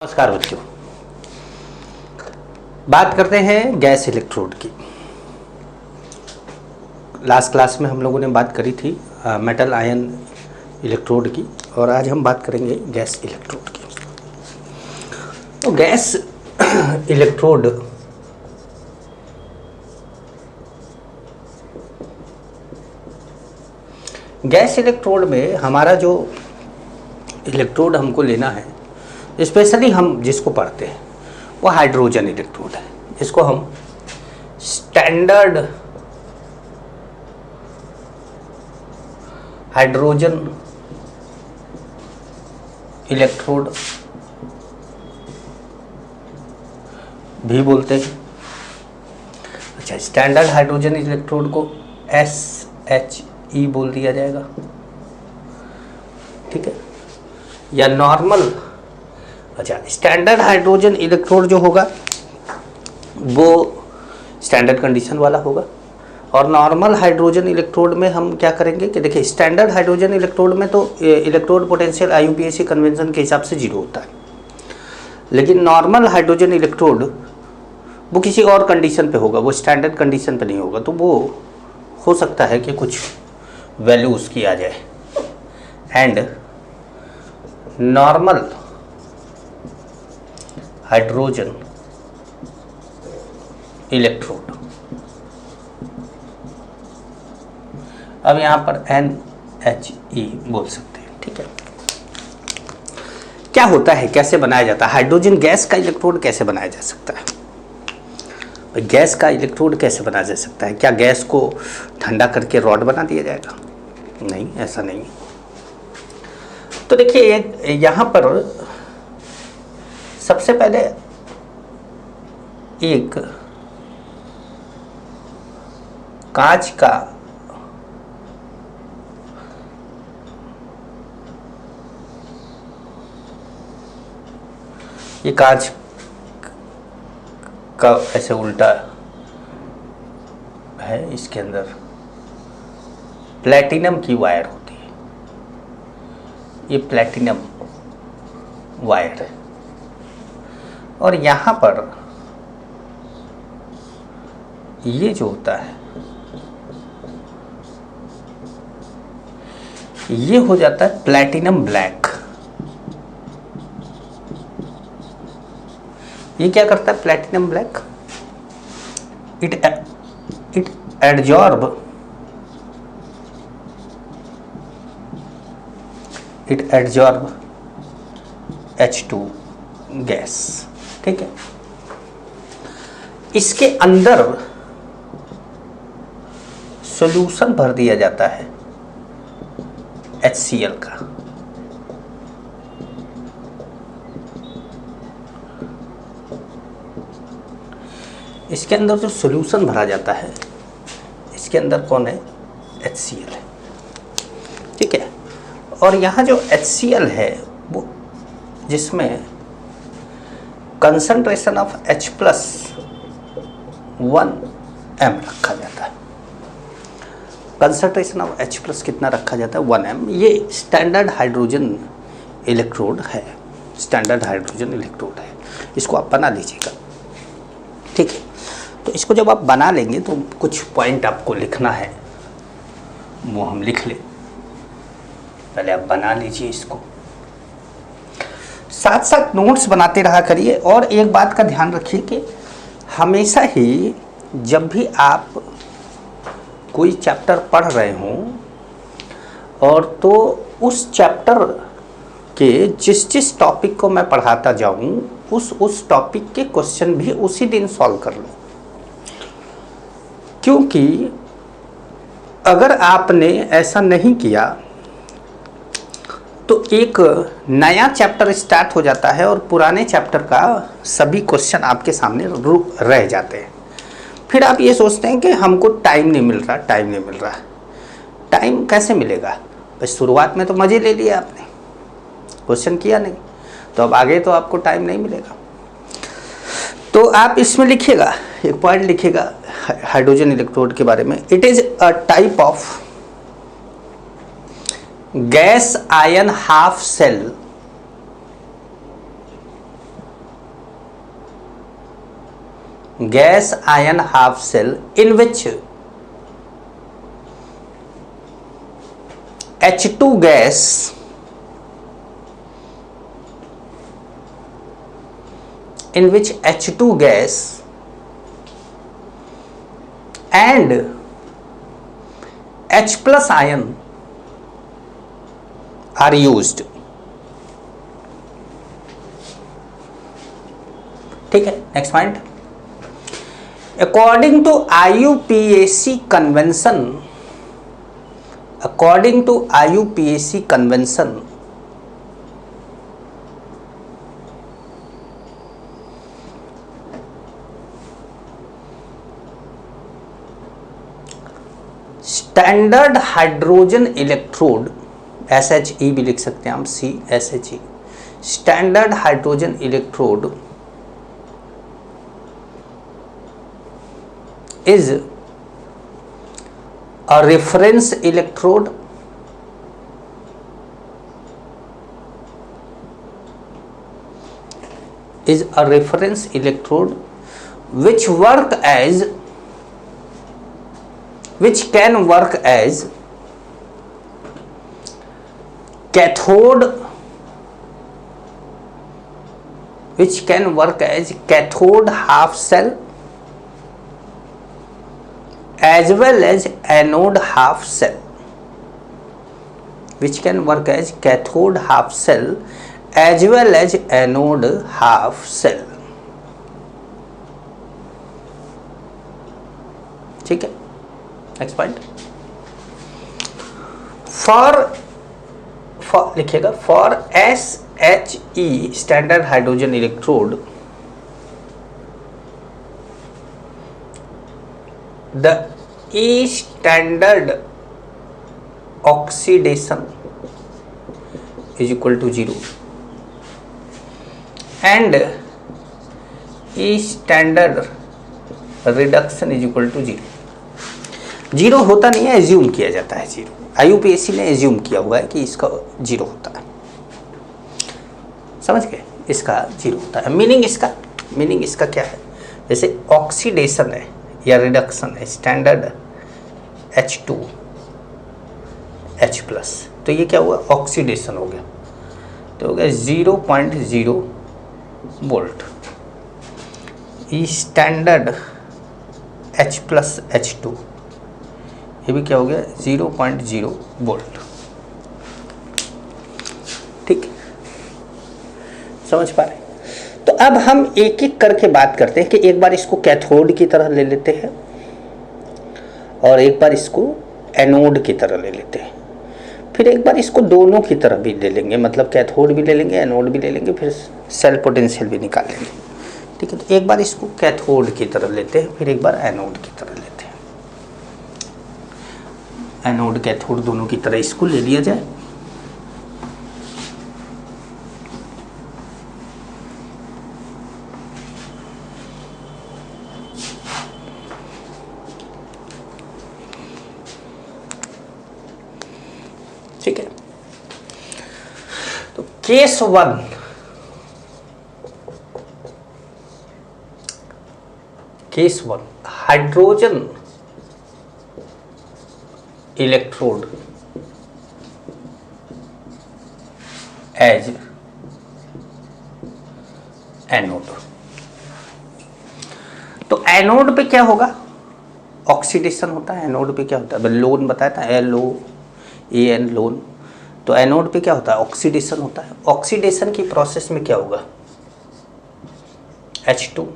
नमस्कार बच्चों, बात करते हैं गैस इलेक्ट्रोड की। लास्ट क्लास में हम लोगों ने बात करी थी मेटल आयन इलेक्ट्रोड की, और आज हम बात करेंगे गैस इलेक्ट्रोड की। तो गैस इलेक्ट्रोड में हमारा जो इलेक्ट्रोड हमको लेना है, स्पेशली हम जिसको पढ़ते हैं वो हाइड्रोजन इलेक्ट्रोड है, जिसको हम स्टैंडर्ड हाइड्रोजन इलेक्ट्रोड भी बोलते हैं। अच्छा, स्टैंडर्ड हाइड्रोजन इलेक्ट्रोड को SHE बोल दिया जाएगा, ठीक है, या नॉर्मल। अच्छा, स्टैंडर्ड हाइड्रोजन इलेक्ट्रोड जो होगा वो स्टैंडर्ड कंडीशन वाला होगा, और नॉर्मल हाइड्रोजन इलेक्ट्रोड में हम क्या करेंगे कि देखिए, स्टैंडर्ड हाइड्रोजन इलेक्ट्रोड में तो इलेक्ट्रोड पोटेंशियल IUPAC कन्वेंशन के हिसाब से 0 होता है, लेकिन नॉर्मल हाइड्रोजन इलेक्ट्रोड वो किसी और कंडीशन पे होगा, वो स्टैंडर्ड कंडीशन पे नहीं होगा। तो वो हो सकता है कि कुछ वैल्यू उसकी आ जाए। एंड नॉर्मल हाइड्रोजन इलेक्ट्रोड, अब यहां पर NHE बोल सकते हैं, ठीक है। क्या होता है, कैसे बनाया जाता है हाइड्रोजन गैस का इलेक्ट्रोड? कैसे बनाया जा सकता है गैस का इलेक्ट्रोड? कैसे बनाया जा सकता है? क्या गैस को ठंडा करके रॉड बना दिया जाएगा? नहीं, ऐसा नहीं। तो देखिए, यहां पर सबसे पहले एक कांच का कांच का ऐसे उल्टा है, इसके अंदर प्लैटिनम की वायर होती है। ये प्लैटिनम वायर है, और यहाँ पर ये जो होता है ये हो जाता है प्लैटिनम ब्लैक। ये क्या करता है platinum black? It adsorb H2 gas, ठीक है। इसके अंदर सॉल्यूशन भर दिया जाता है HCl का। इसके अंदर जो सॉल्यूशन भरा जाता है, इसके अंदर कौन है? HCl है, ठीक है। और यहाँ जो HCl है वो, जिसमें कंसंट्रेशन ऑफ H+1m रखा जाता है। कंसंट्रेशन ऑफ H+ कितना रखा जाता है? 1m। ये स्टैंडर्ड हाइड्रोजन इलेक्ट्रोड है, स्टैंडर्ड हाइड्रोजन इलेक्ट्रोड है। इसको आप बना लीजिएगा, ठीक है। तो इसको जब आप बना लेंगे तो कुछ पॉइंट आपको लिखना है, वो हम लिख लें। पहले आप बना लीजिए इसको, साथ साथ नोट्स बनाते रहा करिए। और एक बात का ध्यान रखिए कि हमेशा ही जब भी आप कोई चैप्टर पढ़ रहे हों, और तो उस चैप्टर के जिस टॉपिक को मैं पढ़ाता जाऊं, उस टॉपिक के क्वेश्चन भी उसी दिन सॉल्व कर लो। क्योंकि अगर आपने ऐसा नहीं किया तो एक नया चैप्टर स्टार्ट हो जाता है, और पुराने चैप्टर का सभी क्वेश्चन आपके सामने रह जाते हैं। फिर आप ये सोचते हैं कि हमको टाइम नहीं मिल रहा। टाइम कैसे मिलेगा? बस शुरुआत में तो मज़े ले लिए आपने, क्वेश्चन किया नहीं, तो अब आगे तो आपको टाइम नहीं मिलेगा। तो आप इसमें लिखिएगा, एक पॉइंट लिखिएगा हाइड्रोजन इलेक्ट्रोड के बारे में। It is a type of gas ion half cell gas ion half cell in which H2 gas and H plus ion are used. ठीक है, next point. According to IUPAC convention standard hydrogen electrode, SHE भी लिख सकते हैं हम, CSHE, standard hydrogen electrode is a reference electrode which can work as cathode half cell as well as anode half cell, which can work as cathode half cell as well as anode half cell. ठीक है, next point. For लिखिएगा, for SHE standard hydrogen electrode the E standard oxidation is equal to 0 and E standard reduction is equal to 0. 0 होता नहीं है, assume किया जाता है 0। IUPAC ने एज्यूम किया हुआ है कि इसका 0 होता है, समझ गए, इसका 0 होता है। मीनिंग इसका क्या है, जैसे ऑक्सीडेशन है या रिडक्शन है, स्टैंडर्ड H2H+, तो ये क्या हुआ, ऑक्सीडेशन हो गया, तो हो गया 0.0 वोल्ट। ई स्टैंडर्ड H+H2 ये भी क्या हो गया, 0.0 वोल्ट। ठीक, समझ पा रहे हैं। तो अब हम एक एक करके बात करते हैं कि एक बार इसको कैथोड की तरह ले लेते हैं और एक बार इसको एनोड की तरह ले लेते हैं, फिर एक बार इसको दोनों की तरह भी ले लेंगे, मतलब कैथोड भी ले लेंगे, एनोड भी ले लेंगे, फिर सेल पोटेंशियल भी निकाल लेंगे। ठीक है, तो एक बार इसको कैथोड की तरह लेते हैं, फिर एक बार एनोड की तरह लेते हैं। एनोड कैथोड दोनों की तरह इसको ले लिया जाए। ठीक है, तो case 1 hydrogen electrode as anode. तो एनोड पे क्या होगा, ऑक्सीडेशन होता है। एनोड पे क्या होता है, लोन बताया था, LOAN लोन। तो एनोड पे क्या होता है, ऑक्सीडेशन होता है। ऑक्सीडेशन की प्रोसेस में क्या होगा, H2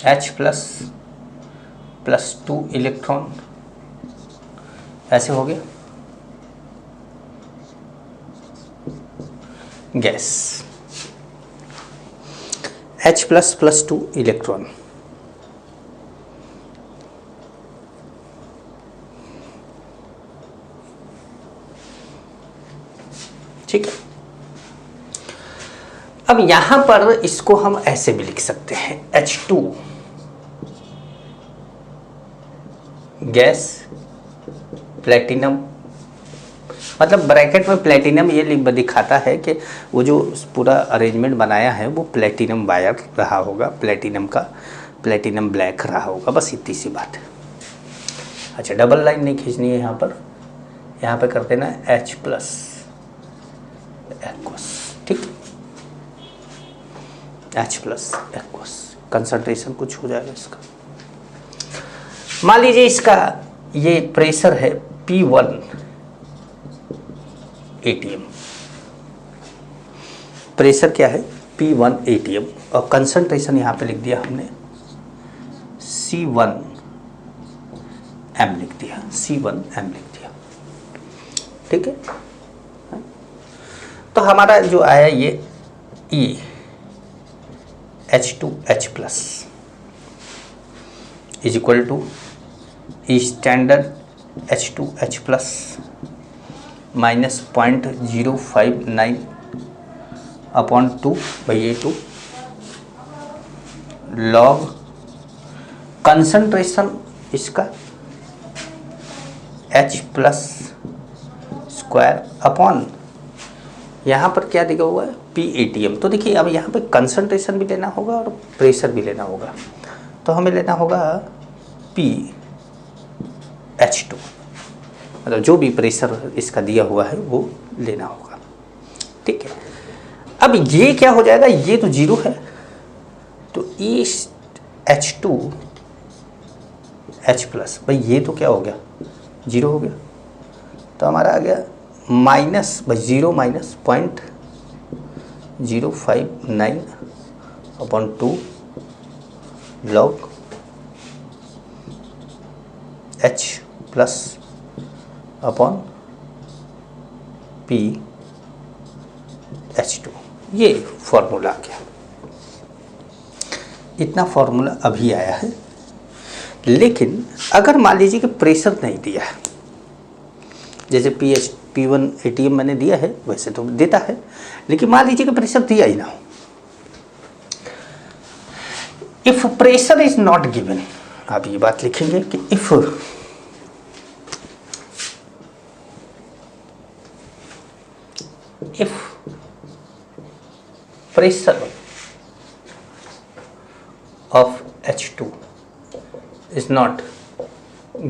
H++2 इलेक्ट्रॉन, ऐसे हो गया गैस, H++2 इलेक्ट्रॉन। ठीक है, अब यहां पर इसको हम ऐसे भी लिख सकते हैं, H2 गैस, प्लेटिनम मतलब ब्रैकेट में प्लेटिनम ये दिखाता है कि वो जो पूरा अरेंजमेंट बनाया है वो प्लेटिनम वायर रहा होगा, प्लेटिनम ब्लैक रहा होगा, बस इतनी सी बात है। अच्छा, डबल लाइन नहीं खींचनी है यहाँ पे कर देना H प्लस एक्वस, ठीक, H प्लस एक्वस, कंसंट्रेशन कुछ हो जाएगा इसका। मान लीजिए इसका ये प्रेशर है P1 atm, प्रेशर क्या है P1 atm, और कंसंट्रेशन यहाँ पे लिख दिया हमने C1 m लिख दिया, ठीक है। तो हमारा जो आया ये E H2H plus is equal to E standard H2H plus minus 0.059 upon 2/A2 log concentration इसका H प्लस स्क्वायर अपॉन यहाँ पर क्या दिया हुआ है PATM। तो देखिए अब यहाँ पे कंसंट्रेशन भी लेना होगा और प्रेशर भी लेना होगा, तो हमें लेना होगा PH2, मतलब जो भी प्रेशर इसका दिया हुआ है वो लेना होगा, ठीक है। अब ये क्या हो जाएगा, ये तो जीरो है, तो ई H2H प्लस, भाई ये तो क्या हो गया, जीरो हो गया, तो हमारा आ गया माइनस भाई 0 minus 0.059 upon 2 log H plus upon PH2, ये फॉर्मूला आ गया। इतना फॉर्मूला अभी आया है, लेकिन अगर मान लीजिए कि प्रेशर नहीं दिया है, जैसे P1 ATM मैंने दिया है वैसे तो देता है, लेकिन मान लीजिए कि प्रेशर दिया ही ना हो, if pressure is not given, आप ये बात लिखेंगे कि if pressure of H2 is not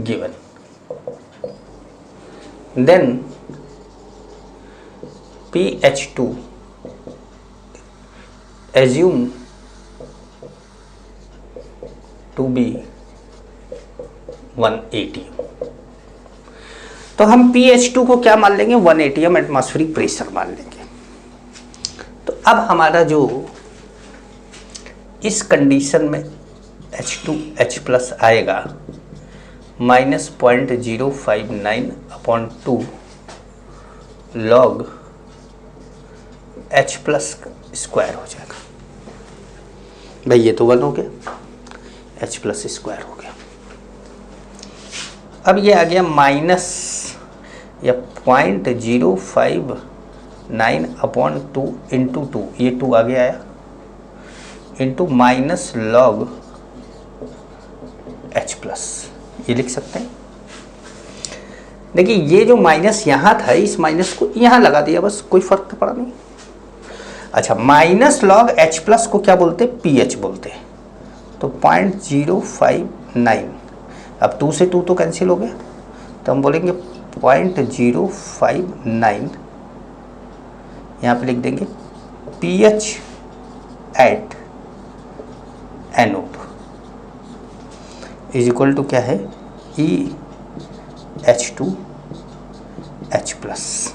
given, then PH2 assume to be 1 atm। तो हम PH2 को क्या मान लेंगे, 1 atm एटमॉस्फेरिक प्रेशर मान लेंगे। तो अब हमारा जो इस कंडीशन में H2H प्लस आएगा minus 0.059 upon 2 log H plus square हो जाएगा, भाई ये तो 1 हो गया, H प्लस स्क्वायर हो गया। अब ये आ गया माइनस या 0.059 अपॉन 2 इंटू 2, ये 2 आगे आया, into minus log H plus, ये लिख सकते हैं। देखिए ये जो माइनस यहाँ था, इस माइनस को यहाँ लगा दिया, बस कोई फर्क तो पड़ा नहीं। अच्छा, माइनस लॉग H प्लस को क्या बोलते हैं, PH बोलते हैं, तो 0.059, अब 2 से 2 तो कैंसिल हो गया, तो हम बोलेंगे 0.059, यहाँ पे लिख देंगे PH at anode is equal to क्या है, EH2H प्लस।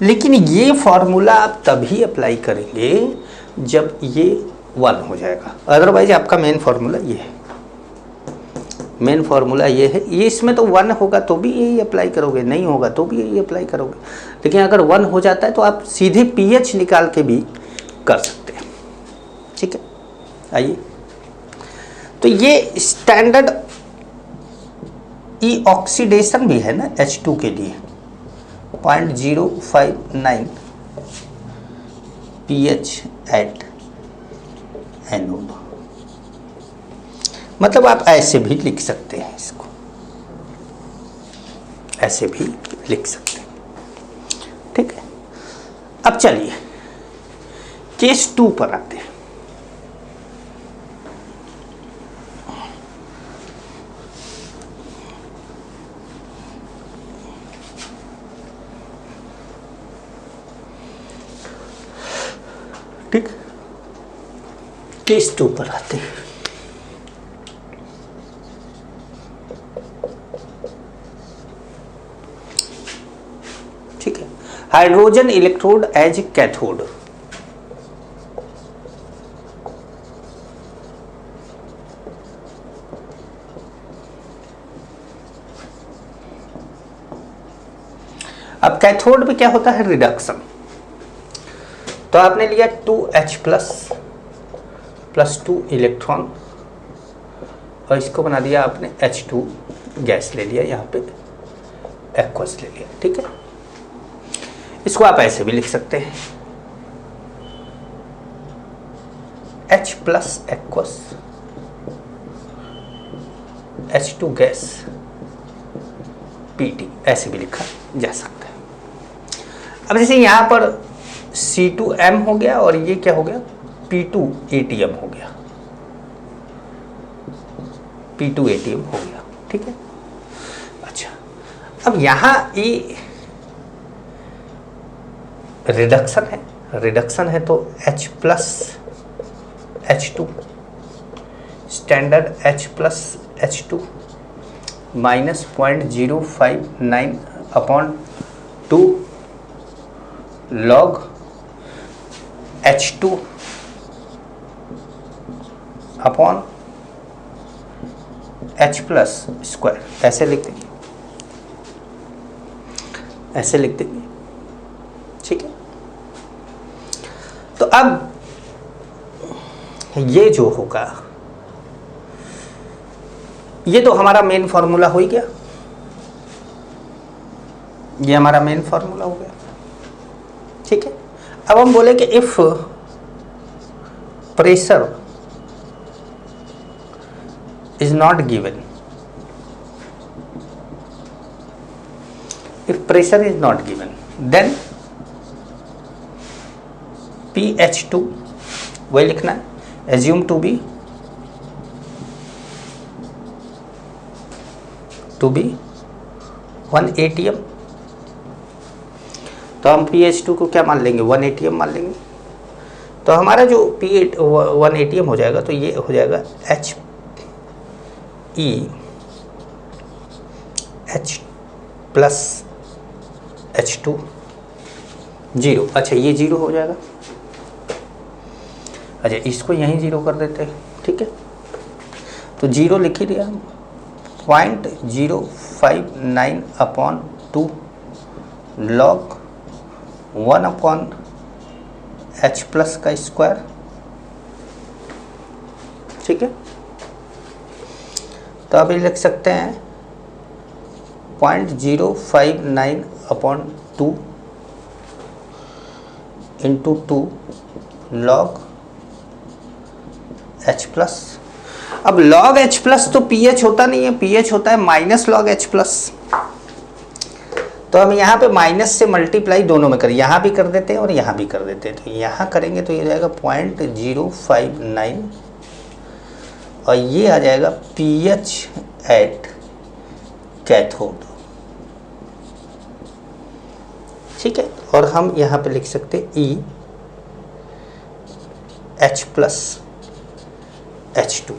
लेकिन ये फॉर्मूला आप तभी अप्लाई करेंगे जब ये 1 हो जाएगा, अदरवाइज आपका मेन फार्मूला ये है, मेन फार्मूला ये है, ये इसमें तो 1 होगा तो भी यही अप्लाई करोगे, नहीं होगा तो भी यही अप्लाई करोगे। लेकिन अगर 1 हो जाता है तो आप सीधे PH निकाल के भी कर सकते हैं, ठीक है। आइए, तो ये स्टैंडर्ड ई ऑक्सीडेशन भी है ना H2 के लिए, 0.059 PH एट एनोड, मतलब आप ऐसे भी लिख सकते हैं इसको, ऐसे भी लिख सकते हैं। ठीक है, अब चलिए केस 2 पर आते हैं। ठीक, केस 2 पर आते हैं। ठीक है, हाइड्रोजन इलेक्ट्रोड एज कैथोड। अब कैथोड में क्या होता है, रिडक्शन। तो आपने लिया 2H प्लस 2 इलेक्ट्रॉन और इसको बना दिया आपने H2 गैस ले लिया, यहाँ पे एक्वस ले लिया। ठीक है, इसको आप ऐसे भी लिख सकते हैं H plus aqueous H2 gas PT, ऐसे भी लिखा जा सकता है। अब जैसे यहाँ पर C2M हो गया और ये क्या हो गया, P2ATM हो गया, P2ATM हो गया। ठीक है, अच्छा, अब यहाँ ये रिडक्शन है तो H plus H2 standard H plus H2 minus 0.059 upon 2 log H2 upon H plus square, ऐसे लिख देंगे, ऐसे लिख देंगे। ठीक है, तो अब ये जो होगा, ये तो हमारा मेन फॉर्मूला हो ही गया, ये हमारा मेन फॉर्मूला हो गया। ठीक है, अब हम बोले कि if pressure is not given, if pressure is not given then PH2 वही लिखना है, एज्यूम टू बी 1 ATM। तो हम PH2 को क्या मान लेंगे, 1 ATM मान लेंगे। तो हमारा जो 1 ATM हो जाएगा, तो ये हो जाएगा H प्लस H2 0। अच्छा, ये 0 हो जाएगा। अच्छा, इसको यहीं 0 कर देते हैं। ठीक है, तो 0 लिख ही दिया हम, 0.059 upon 2 log 1 upon H plus का स्क्वायर। ठीक है, तो आप ये लिख सकते हैं 0.059 upon 2 into 2 log H plus. अब log H प्लस तो pH होता नहीं है, pH होता है माइनस log H प्लस। तो हम यहाँ पे माइनस से मल्टीप्लाई दोनों में करें, यहाँ भी कर देते हैं और यहाँ भी कर देते हैं। तो यहाँ करेंगे तो ये जाएगा 0.059 और ये आ जाएगा pH एट कैथोड। ठीक है, और हम यहाँ पे लिख सकते हैं H प्लस H2।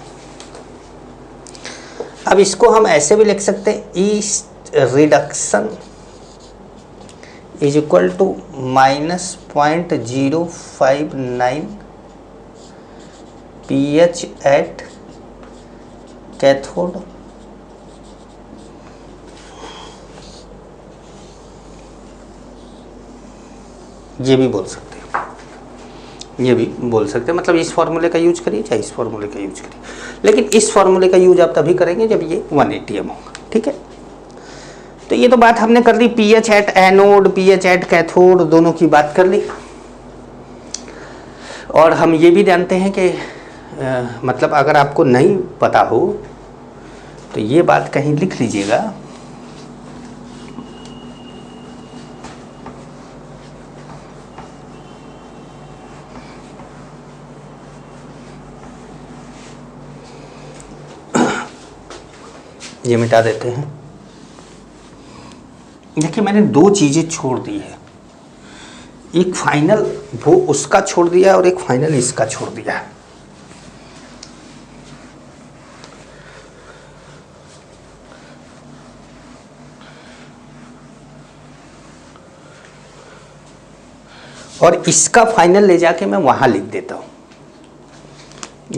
अब इसको हम ऐसे भी लिख सकते हैं E reduction is equal to -0.059 pH at cathode. ये भी बोल सकते हैं, ये भी बोल सकते हैं, मतलब इस फॉर्मूले का यूज करिए चाहे इस फॉर्मूले का यूज करिए, लेकिन इस फॉर्मूले का यूज आप तभी करेंगे जब ये 1 ATM होगा। ठीक है, तो ये तो बात हमने कर ली, pH at anode pH at cathode दोनों की बात कर ली। और हम ये भी जानते हैं कि मतलब अगर आपको नहीं पता हो तो ये बात कहीं लिख लीजिएगा ये मिटा देते हैं। देखिए मैंने दो चीज़ें छोड़ दी है, एक फाइनल वो उसका छोड़ दिया और एक फाइनल इसका छोड़ दिया है। और इसका फाइनल ले जाके मैं वहां लिख देता हूं,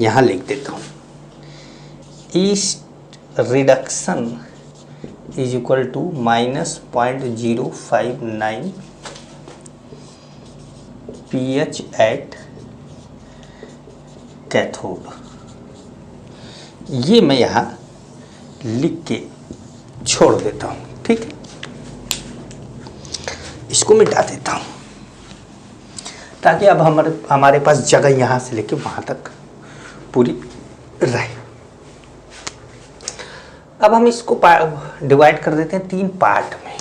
यहां लिख देता हूं east reduction is equal to -0.059 pH at cathode. ये मैं यहाँ लिख के छोड़ देता हूँ, ठीक है। इसको मिटा देता हूँ ताकि अब हमारे पास जगह यहाँ से लेके वहाँ तक पूरी रहे। अब हम इसको डिवाइड कर देते हैं 3 पार्ट में,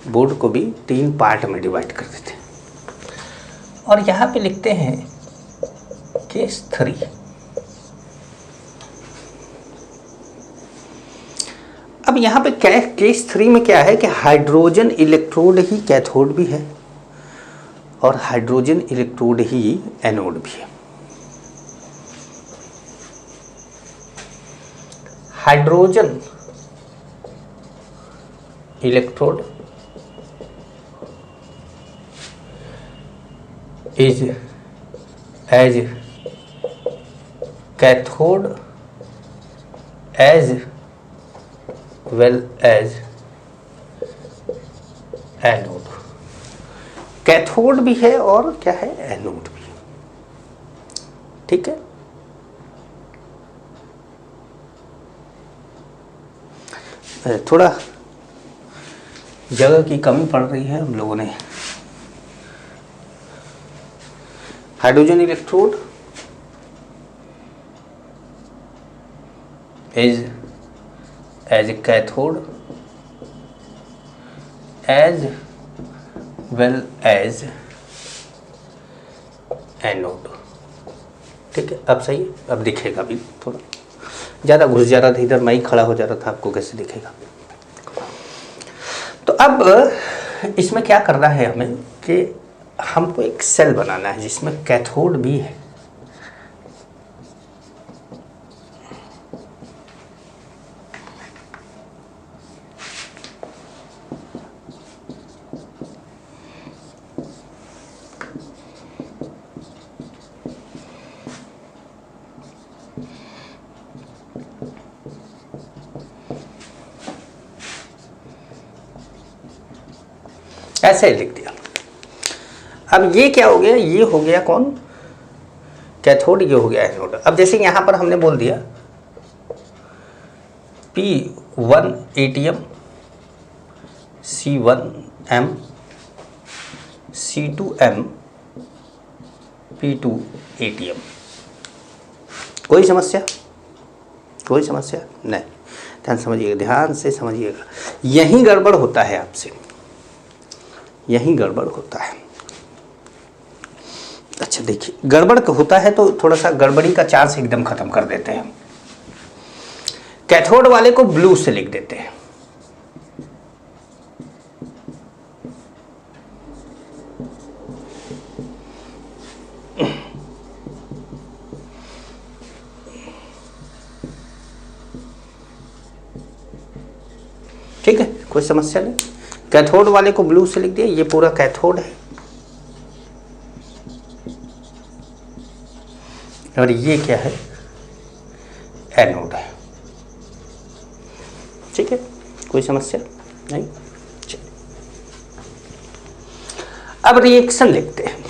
बोर्ड को भी 3 पार्ट में डिवाइड कर देते हैं और यहाँ पे लिखते हैं केस 3। अब यहाँ पे केस 3 में क्या है कि हाइड्रोजन इलेक्ट्रोड ही कैथोड भी है और हाइड्रोजन इलेक्ट्रोड ही एनोड भी है। Hydrogen electrode is as cathode as well as anode. Cathode भी है और क्या है, एनोड भी है, ठीक है। थोड़ा जगह की कमी पड़ रही है हम लोगों ने। Hydrogen electrode is as a cathode as well as anode, ठीक है। अब सही है, अब दिखेगा भी। थोड़ा ज़्यादा घुस जा रहा था इधर, मैं ही खड़ा हो जा रहा था, आपको कैसे दिखेगा। तो अब इसमें क्या करना है हमें कि हमको एक सेल बनाना है जिसमें कैथोड भी है। ऐसे ही लिख दिया। अब ये क्या हो गया, ये हो गया कौन, कैथोड, ये हो गया एनोड। अब जैसे यहाँ पर हमने बोल दिया P1 ATM C1M C2M P2 ATM। कोई समस्या, कोई समस्या नहीं। ध्यान समझिएगा, ध्यान से समझिएगा। यही गड़बड़ होता है आपसे, यही गड़बड़ होता है। अच्छा देखिए, गड़बड़ होता है तो थोड़ा सा गड़बड़ी का चांस एकदम खत्म कर देते हैं। कैथोड वाले को ब्लू से लिख देते हैं, ठीक है, कोई समस्या नहीं। कैथोड वाले को ब्लू से लिख दिया, ये पूरा कैथोड है और ये क्या है, एनोड है, ठीक है, कोई समस्या नहीं। चलिए अब रिएक्शन लिखते हैं।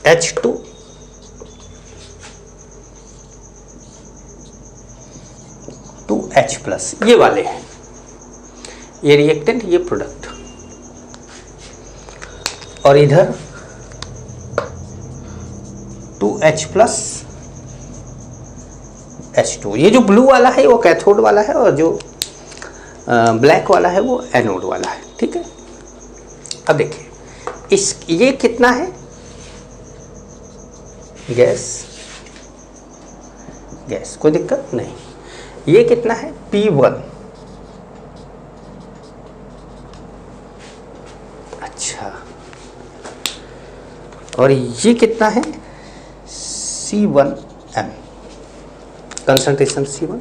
H2 2H+, ये वाले हैं, ये रिएक्टेंट, ये प्रोडक्ट, और इधर 2H+ H2। ये जो ब्लू वाला है वो कैथोड वाला है और जो ब्लैक वाला है वो एनोड वाला है, ठीक है। अब देखिए ये कितना है, गैस गैस, कोई दिक्कत नहीं। ये कितना है P1, अच्छा, और ये कितना है C1M, कंसंट्रेशन C1,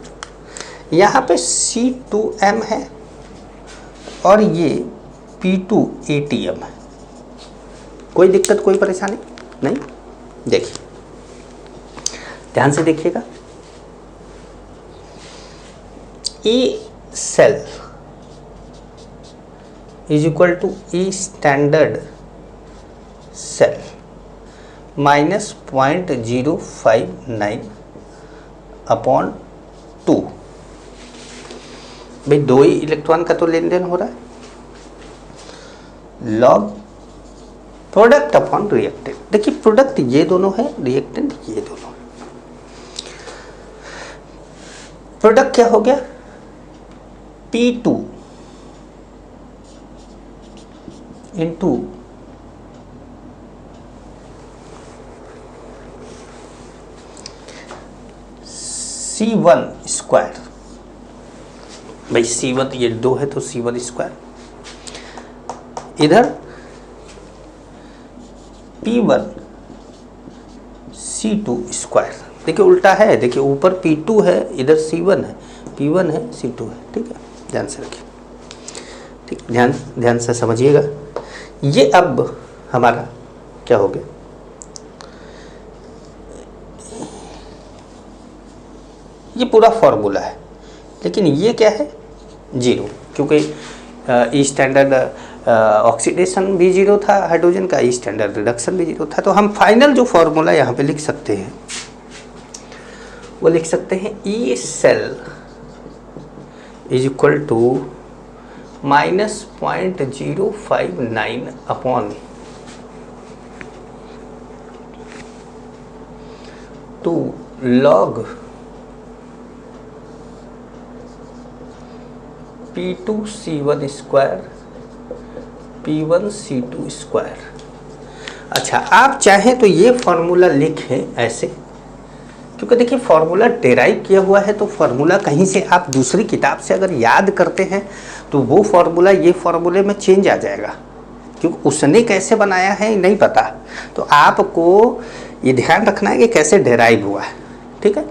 यहाँ पे C2M है और ये P2 ATM है। कोई दिक्कत, कोई परेशानी नहीं। देखिए ध्यान से देखिएगा, E cell is equal to E standard cell minus 0.059 upon 2। भाई 2 ही इलेक्ट्रॉन का तो लेन देन हो रहा है, लॉग प्रोडक्ट अपॉन रिएक्टेंट। देखिए प्रोडक्ट ये दोनों है, रिएक्टेंट ये दोनों है। प्रोडक्ट क्या हो गया P2 इंटू C1 स्क्वायर। भाई C1 ये 2 है तो C1 स्क्वायर, इधर P1 C2 स्क्वायर। देखिए उल्टा है, देखिए ऊपर P2 है, इधर C1 है, P1 है C2 है। ठीक है, ध्यान से रखिए, ठीक, ध्यान से समझिएगा। ये अब हमारा क्या हो गया, ये पूरा फॉर्मूला है, लेकिन ये क्या है 0, क्योंकि ई स्टैंडर्ड ऑक्सीडेशन भी 0 था हाइड्रोजन का, ई स्टैंडर्ड रिडक्शन भी 0 था। तो हम फाइनल जो फॉर्मूला यहाँ पे लिख सकते हैं वो लिख सकते हैं E cell is equal to minus 0.059 upon 2 log P2 C1 square P1 C2 square. अच्छा, आप चाहें तो ये फॉर्मूला लिखें ऐसे, क्योंकि देखिए फॉर्मूला डेराइव किया हुआ है, तो फॉर्मूला कहीं से आप दूसरी किताब से अगर याद करते हैं तो वो फॉर्मूला ये फॉर्मूले में चेंज आ जाएगा, क्योंकि उसने कैसे बनाया है नहीं पता। तो आपको ये ध्यान रखना है कि कैसे डेराइव हुआ है। ठीक है,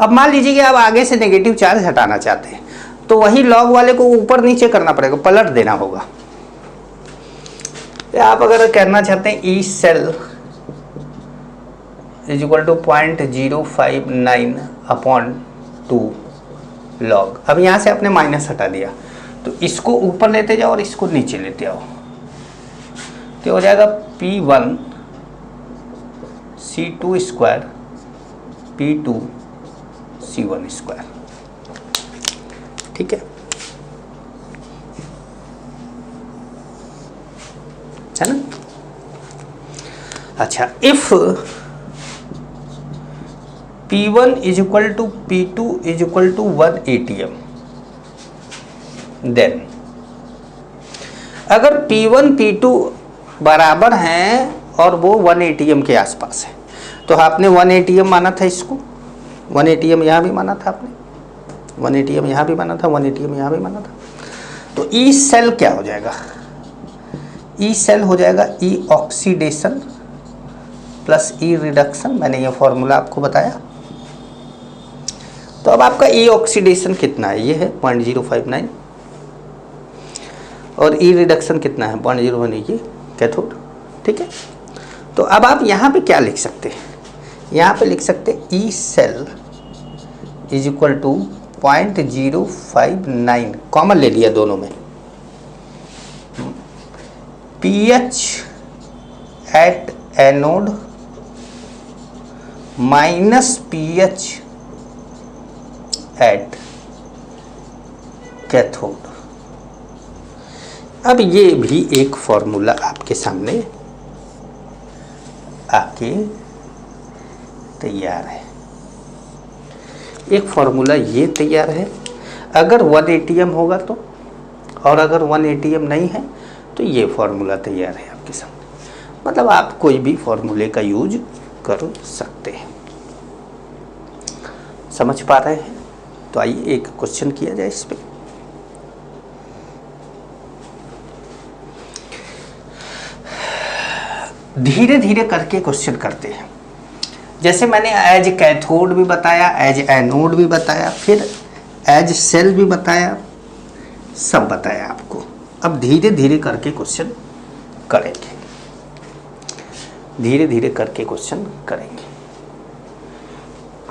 अब मान लीजिए कि आप आगे से नेगेटिव चार्ज हटाना चाहते हैं, तो वही लॉग वाले को ऊपर नीचे करना पड़ेगा, पलट देना होगा। आप अगर करना चाहते हैं E cell is equal to 0.059 upon 2 log, अब यहाँ से आपने माइनस हटा दिया, तो इसको ऊपर लेते जाओ और इसको नीचे लेते आओ, तो हो जाएगा P1 C2 square P2 C1 square. ठीक है ना। अच्छा, if P1 is equal to P2 is equal to 1 ATM, then अगर P1 P2 बराबर हैं और वो 1 ATM के आसपास है, तो आपने 1 ATM माना था, इसको 1 ATM यहाँ भी माना था आपने, 1 ATM यहाँ भी माना था, 1 ATM यहाँ भी माना था। तो ई सेल क्या हो जाएगा, ई सेल हो जाएगा ई ऑक्सीडेशन प्लस ई रिडक्शन। मैंने ये फॉर्मूला आपको बताया। तो अब आपका ई ऑक्सीडेशन कितना है, ये है 0.059, और ई रिडक्शन कितना है 0.01, ये कैथोड। ठीक है, तो अब आप यहाँ पे क्या लिख सकते हैं, यहाँ पे लिख सकते हैं E cell is equal to 0.059, common ले लिया दोनों में, pH at anode minus pH at cathode. अब ये भी एक फॉर्मूला आपके सामने आके तैयार है। एक फॉर्मूला ये तैयार है, अगर 1 ATM होगा तो, और अगर 1 ATM नहीं है तो ये फॉर्मूला तैयार है आपके सामने। मतलब आप कोई भी फॉर्मूले का यूज कर सकते हैं। समझ पा रहे हैं? तो आइए एक क्वेश्चन किया जाए इस पे। धीरे धीरे करके क्वेश्चन करते हैं। जैसे मैंने एज कैथोड भी बताया, एज एनोड भी बताया, फिर एज सेल भी बताया, सब बताया आपको। अब धीरे धीरे करके क्वेश्चन करेंगे, धीरे धीरे करके क्वेश्चन करेंगे,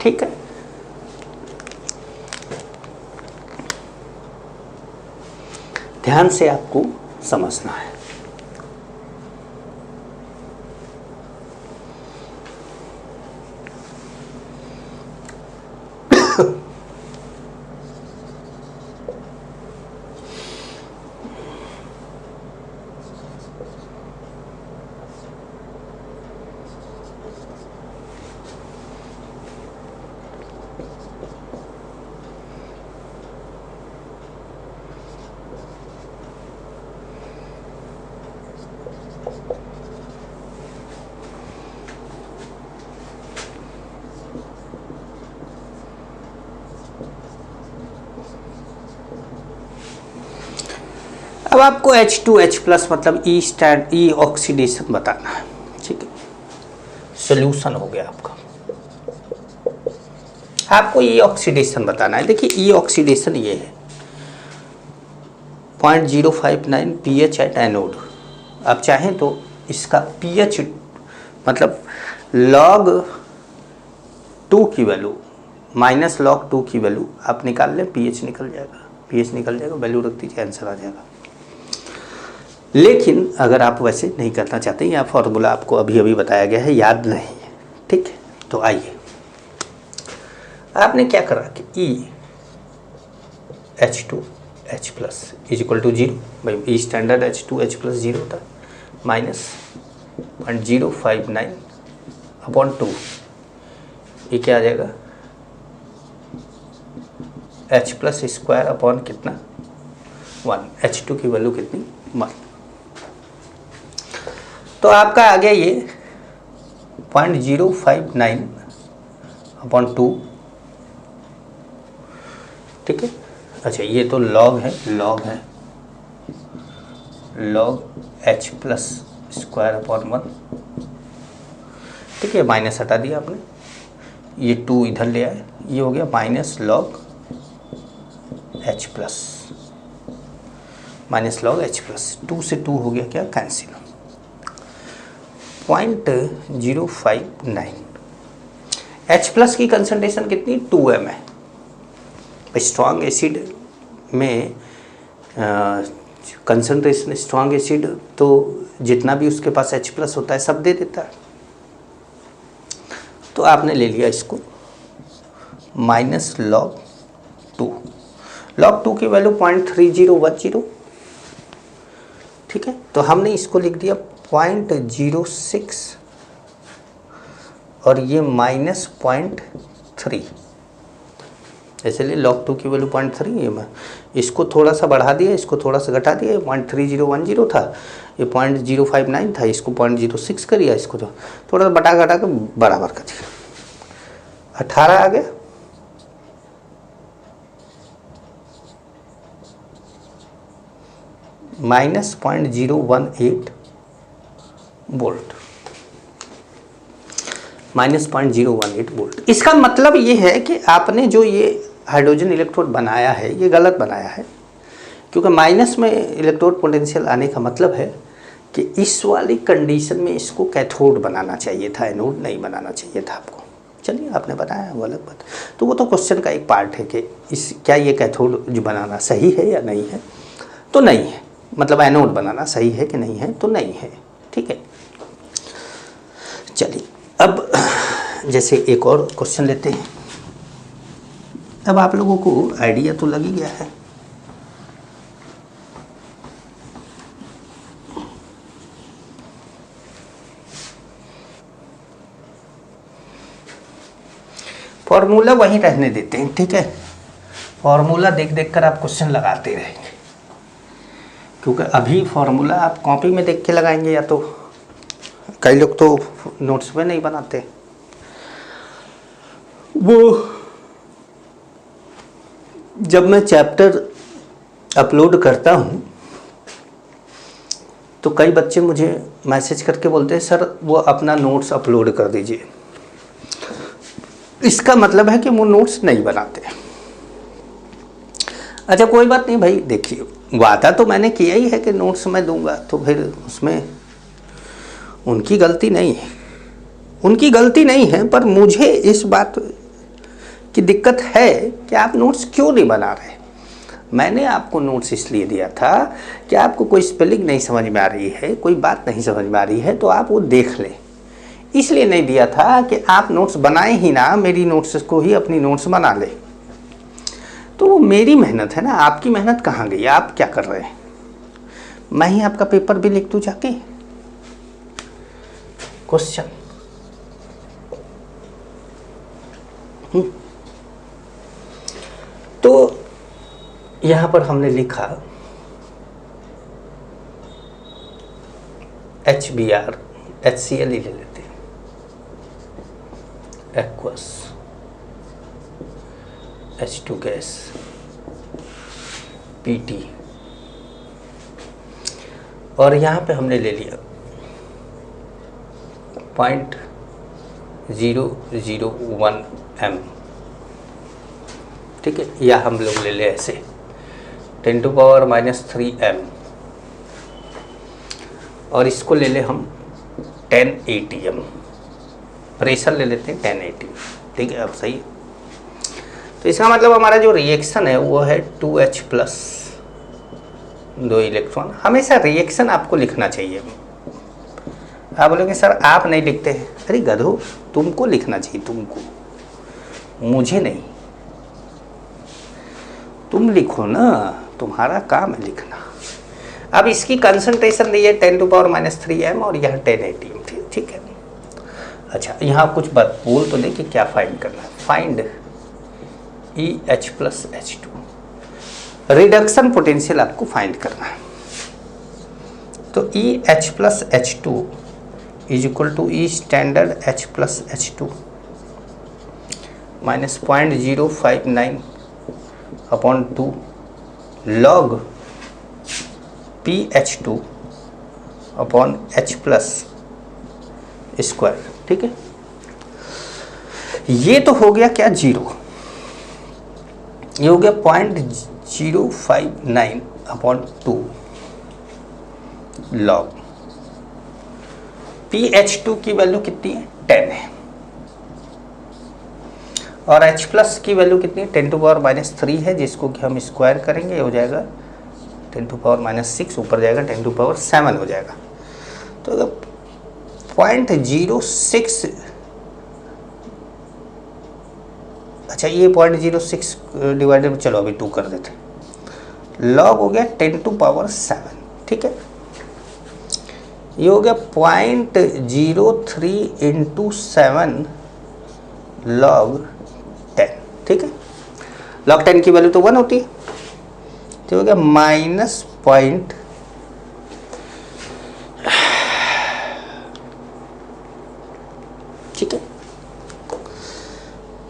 ठीक है। ध्यान से आपको समझना है। अब आपको H2H+ मतलब ई ऑक्सीडेशन बताना है, ठीक है। सोल्यूशन हो गया आपका। आपको ई ऑक्सीडेशन बताना है। देखिए ई ऑक्सीडेशन ये है 0.059 pH एट एनोड। आप चाहें तो इसका pH मतलब log 2 की वैल्यू माइनस log 2 की वैल्यू आप निकाल लें, pH निकल जाएगा, pH निकल जाएगा, वैल्यू रख दीजिए, आंसर आ जाएगा। लेकिन अगर आप वैसे नहीं करना चाहते, यह फॉर्मूला आपको अभी अभी बताया गया है, याद नहीं है, ठीक है। तो आइए, आपने क्या करा कि H2H+ इज इक्वल टू 0, भाई ई स्टैंडर्ड H2H+ 0 होता है, माइनस 0.059/2, ये क्या आ जाएगा H+² अपॉन कितना 1, H2 की वैल्यू कितनी 1। तो आपका आ गया ये 0.059/2, ठीक है। अच्छा ये तो log है, log H+²/1, ठीक है। माइनस हटा दिया आपने, ये 2 इधर ले आए, ये हो गया minus log H+, minus log H+, 2 से 2 हो गया क्या कैंसिल, 0.059। H+ की कंसंट्रेशन कितनी 2m है। स्ट्रॉन्ग एसिड में कंसंट्रेशन, स्ट्रॉन्ग एसिड तो जितना भी उसके पास H+ होता है सब दे देता है। तो आपने ले लिया इसको माइनस log 2, log 2 की वैल्यू 0.3010, ठीक है। तो हमने इसको लिख दिया 0.06 और ये -0.3, इसलिए log 2 की वैल्यू 0.3 है। मैं इसको थोड़ा सा बढ़ा दिया, इसको थोड़ा सा घटा दिया, 0.3010 था, ये 0.059 था, इसको 0.06 कर दिया, इसको तो थोड़ा सा घटा कर बराबर कर दिया, 18 आ गया। -0.018 वोल्ट, -0.018 वोल्ट। इसका मतलब ये है कि आपने जो ये हाइड्रोजन इलेक्ट्रोड बनाया है ये गलत बनाया है, क्योंकि माइनस में इलेक्ट्रोड पोटेंशियल आने का मतलब है कि इस वाली कंडीशन में इसको कैथोड बनाना चाहिए था, एनोड नहीं बनाना चाहिए था आपको। चलिए आपने बताया वो अलग बात, तो वो तो क्वेश्चन का एक पार्ट है कि क्या ये कैथोड जो बनाना सही है या नहीं है, तो नहीं है, मतलब एनोड बनाना सही है कि नहीं है, तो नहीं है, ठीक है। चलिए अब जैसे एक और क्वेश्चन लेते हैं। अब आप लोगों को आइडिया तो लग ही गया है। फॉर्मूला वहीं रहने देते हैं, ठीक है। फॉर्मूला देख देख कर आप क्वेश्चन लगाते रहेंगे, क्योंकि अभी फॉर्मूला आप कॉपी में देख के लगाएंगे, या तो कई लोग तो नोट्स में नहीं बनाते, वो जब मैं चैप्टर अपलोड करता हूँ तो कई बच्चे मुझे मैसेज करके बोलते हैं सर वो अपना नोट्स अपलोड कर दीजिए। इसका मतलब है कि वो नोट्स नहीं बनाते। अच्छा कोई बात नहीं भाई, देखिए वादा तो मैंने किया ही है कि नोट्स मैं दूंगा, तो फिर उसमें उनकी गलती नहीं है, उनकी गलती नहीं है, पर मुझे इस बात की दिक्कत है कि आप नोट्स क्यों नहीं बना रहे। मैंने आपको नोट्स इसलिए दिया था कि आपको कोई स्पेलिंग नहीं समझ में आ रही है, कोई बात नहीं समझ में आ रही है तो आप वो देख लें। इसलिए नहीं दिया था कि आप नोट्स बनाए ही ना, मेरी नोट्स को ही अपनी नोट्स बना ले। तो वो मेरी मेहनत है ना, आपकी मेहनत कहाँ गई? आप क्या कर रहे हैं? मैं ही आपका पेपर भी लिख दूं जाके? क्वेश्चन तो यहां पर हमने लिखा HBr, HCl ही ले लेते हैं, एक्वस H2 गैस PT, और यहाँ पे हमने ले लिया 0.001 m, ठीक है, या हम लोग ले ले ऐसे 10⁻³ m, और इसको ले ले हम 10 atm, प्रेशर ले लेते हैं 10 atm, ठीक है। अब सही है, तो इसका मतलब हमारा जो रिएक्शन है वो है 2H प्लस 2 इलेक्ट्रॉन। हमेशा रिएक्शन आपको लिखना चाहिए। आप बोलोगे सर आप नहीं लिखते हैं, अरे गधो तुमको लिखना चाहिए, तुमको, मुझे नहीं। तुम लिखो ना, तुम्हारा काम है लिखना। अब इसकी कंसंट्रेशन दी है 10⁻³ m और यह 10 atm, ठीक है। अच्छा यहाँ कुछ बात बोल तो देखिए क्या फाइंड करना है। Find EH plus H2, reduction potential आपको फाइंड करना है। तो EH plus H2 is equal to E standard H plus H2 minus 0.059 upon 2 log PH2 upon H plus square, ठीक है। ये तो हो गया क्या, 0, ये हो गया 0.059 अपॉन 2 लॉग PH2 की वैल्यू कितनी है, 10 है, और H प्लस की वैल्यू कितनी है, 10⁻³ है, जिसको कि हम स्क्वायर करेंगे, हो जाएगा 10⁻⁶, ऊपर जाएगा 10⁻7 हो जाएगा। तो अगर 0.06, अच्छा ये 0.06 डिवाइडेड, चलो अभी 2 कर देते, लॉग हो गया 10⁻7, ठीक है। ये हो गया 0.03 × 7 लॉग 10, ठीक है। लॉग 10 की वैल्यू तो 1 होती है, तो हो गया माइनस पॉइंट, ठीक है,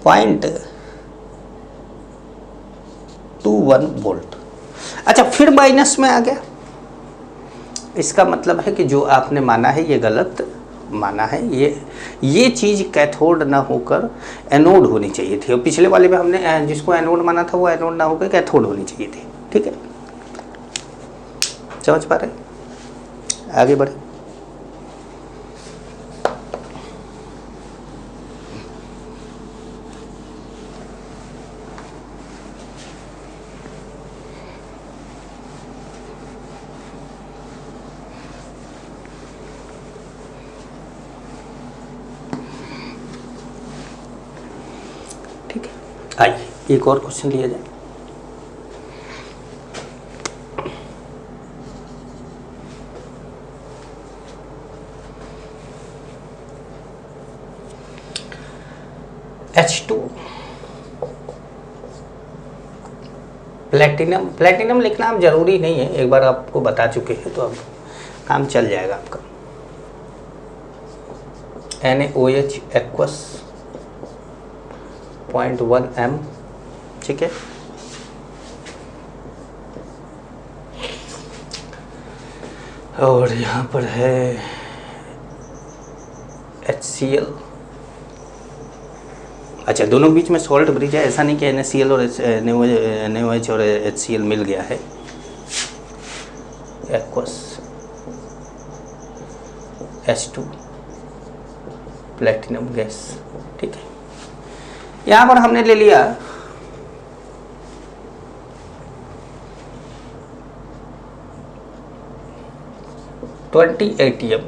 0.21 वोल्ट। अच्छा फिर माइनस में आ गया, इसका मतलब है कि जो आपने माना है ये गलत माना है। ये चीज़ कैथोड ना होकर एनोड होनी चाहिए थी, और पिछले वाले में हमने जिसको एनोड माना था वो एनोड ना होकर कैथोड होनी चाहिए थी, ठीक है। समझ पा रहे, आगे बढ़े। ठीक है, आइए एक और क्वेश्चन लिया जाए। H2 प्लेटिनम लिखना अब जरूरी नहीं है, एक बार आपको बता चुके हैं तो अब काम चल जाएगा आपका। NaOH एक्वस 0.1 m, ठीक है। और यहाँ पर है HCl। अच्छा, दोनों के बीच में सॉल्ट ब्रिज है, ऐसा नहीं कि NaCl और NaOH और HCl मिल गया है। Aqueous H2 platinum gas. ठीक है, यहाँ पर हमने ले लिया 20 ATM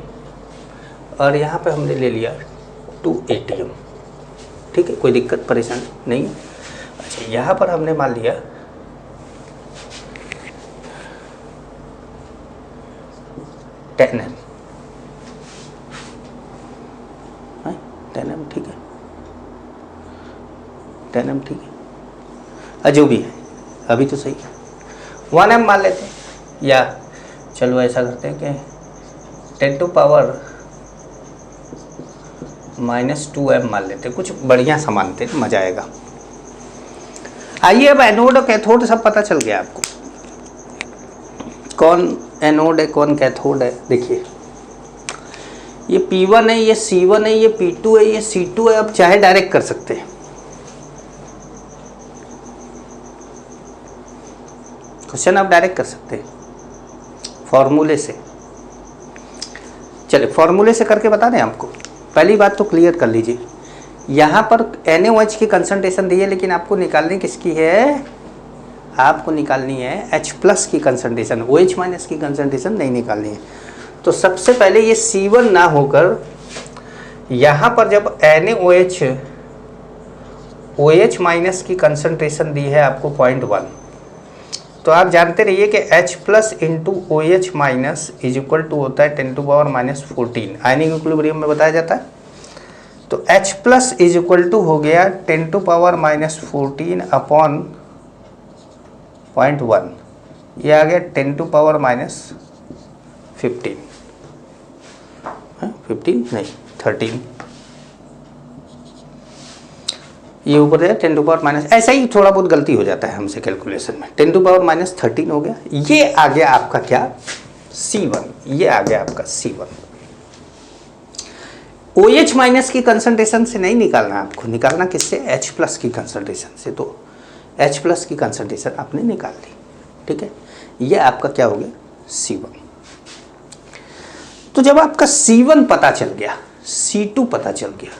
और यहाँ पे हमने ले लिया 2 ATM। ठीक है, कोई दिक्कत परेशानी नहीं है। अच्छा, यहाँ पर हमने मान लिया 10M। 10M ठीक है, 10M ठीक है, जो भी है अभी तो सही है। 1M मान लेते हैं, या चलो ऐसा करते हैं कि 10 टू पावर -2M मान लेते हैं, कुछ बढ़िया सा मानते हैं, मजा आएगा। आइए, अब एनोड और कैथोड सब पता चल गया आपको, कौन एनोड है कौन कैथोड है। देखिए, ये P1 है, ये C1 है, ये P2 है, ये C2 है। अब चाहे डायरेक्ट कर सकते हैं, क्वेश्चन आप डायरेक्ट कर सकते हैं फॉर्मूले से। चलिए, फॉर्मूले से करके बता दें आपको। पहली बात तो क्लियर कर लीजिए, यहाँ पर NaOH की कंसंट्रेशन दी है, लेकिन आपको निकालनी किसकी है? आपको निकालनी है H+ की कंसंट्रेशन, OH- की कंसंट्रेशन नहीं निकालनी है। तो सबसे पहले ये C1 ना होकर यहाँ पर जब NaOH OH- की कंसंट्रेशन दी है आपको 0.1, तो आप जानते रहिए कि H+ into OH- is equal to होता है 10⁻⁻14। आयनिक इक्विलिब्रियम में बताया जाता है। तो H+ इज इक्वल टू हो गया 10⁻⁻14 अपॉन 0.1, ये आ गया 10⁻⁻15। 15 नहीं 13, ये ऊपर है 10⁻⁻, ऐसा ही थोड़ा बहुत गलती हो जाता है हमसे कैलकुलेशन में। 10⁻⁻13 हो गया। ये आ गया आपका क्या? C1। ये आ गया आपका C1। OH- की कंसंट्रेशन से नहीं निकालना, आपको निकालना किससे? H+ की कंसंट्रेशन से। तो H+ की कंसंट्रेशन आपने निकाल ली। ठीक है, ये आपका क्या हो गया? C1। तो जब आपका C1 पता चल गया, C2 पता चल गया,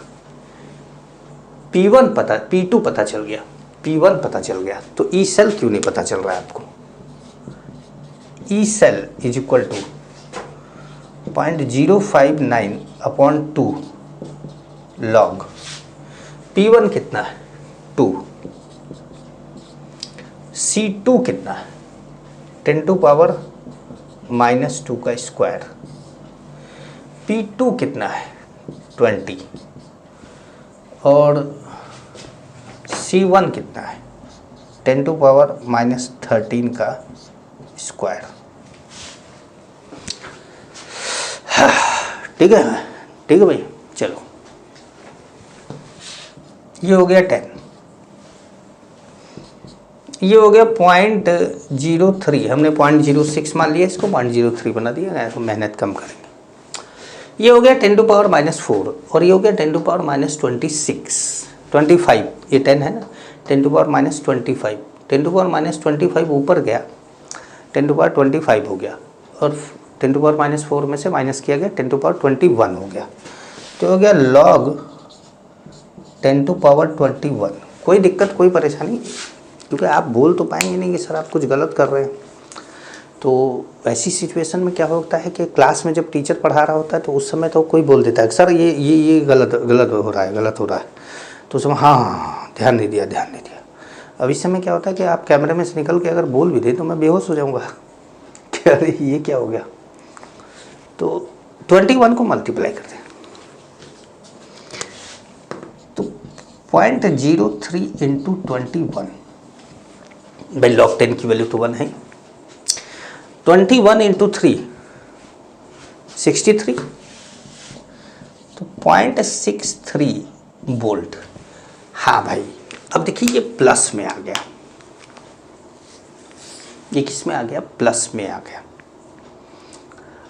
P2 पता चल गया, P1 पता चल गया, तो ई सेल क्यों नहीं पता चल रहा है आपको? E cell is equal to 0.059 upon 2 log P1 कितना है? 2। C2 कितना है? 10⁻⁻2 का स्क्वायर। P2 कितना है? 20। और C1 कितना है? 10⁻⁻13 का स्क्वायर। ठीक है, ठीक है भाई। चलो, ये हो गया 10, ये हो गया 0.03। हमने 0.06 मान लिया, इसको 0.03 बना दिया, तो मेहनत कम करेंगे। ये हो गया 10⁻⁻4 और ये हो गया 10⁻⁻25। ये 10 है ना, 10⁻⁻25। 10⁻⁻25 ऊपर गया, 10⁻25 हो गया, और 10⁻⁻4 में से माइनस किया गया, 10⁻21 हो गया। तो हो गया log 10⁻21। कोई दिक्कत, कोई परेशानी? क्योंकि आप बोल तो पाएंगे नहीं कि सर आप कुछ गलत कर रहे हैं। तो ऐसी सिचुएशन में क्या होता है कि क्लास में जब टीचर पढ़ा रहा होता है तो उस समय तो कोई बोल देता है सर ये गलत हो रहा है। तो उस समय हाँ ध्यान नहीं दिया। अब इस समय क्या होता है कि आप कैमरे में से निकल के अगर बोल भी दे तो मैं बेहोश हो जाऊँगा कि अरे ये क्या हो गया। तो 21 को मल्टीप्लाई कर दें, तो 0.03 इंटू 21, भाई log 10 की वैल्यू तो 1 है। 21 इंटू 3 63, तो 0.63 वोल्ट। हाँ भाई, अब देखिए ये प्लस में आ गया, ये किस में आ गया? प्लस में आ गया।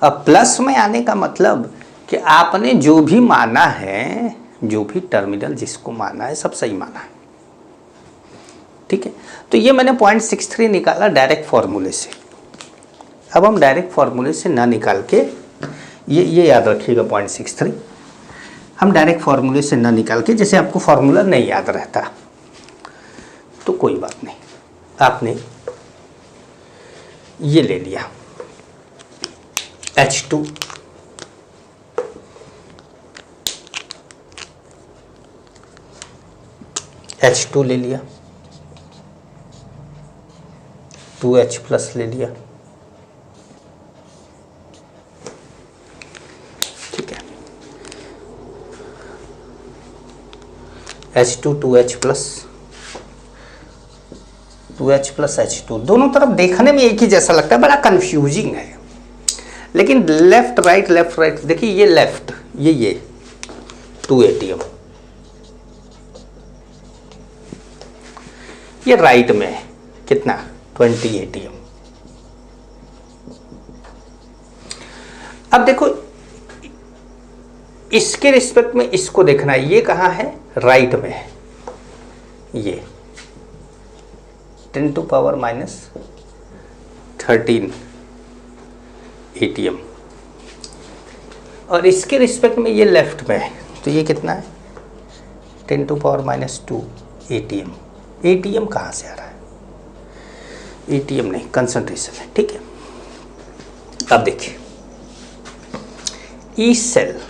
अब प्लस में आने का मतलब कि आपने जो भी माना है, जो भी टर्मिनल जिसको माना है, सब सही माना है, ठीक है। तो ये मैंने 0.63 निकाला डायरेक्ट फॉर्मूले से। अब हम डायरेक्ट फॉर्मूले से ना निकाल के, ये याद रखिएगा 0.63, हम डायरेक्ट फॉर्मूले से ना निकाल के, जैसे आपको फॉर्मूला नहीं याद रहता तो कोई बात नहीं, आपने ये ले लिया H2 ले लिया, 2H प्लस ले लिया, ठीक है। H2 2H प्लस H2, दोनों तरफ देखने में एक ही जैसा लगता है, बड़ा कंफ्यूजिंग है, लेकिन लेफ्ट राइट देखिए, ये लेफ्ट, ये 2 ATM, ये राइट में है कितना 20 ATM। अब देखो इसके रिस्पेक्ट में इसको देखना है, ये कहाँ है, राइट में है, ये 10 to power -13 ATM, और इसके रिस्पेक्ट में ये लेफ्ट में है, तो ये कितना है 10 to power -2 ATM। ATM कहाँ से आ रहा है, ATM नहीं, कंसंट्रेशन है, ठीक है। अब देखिए E cell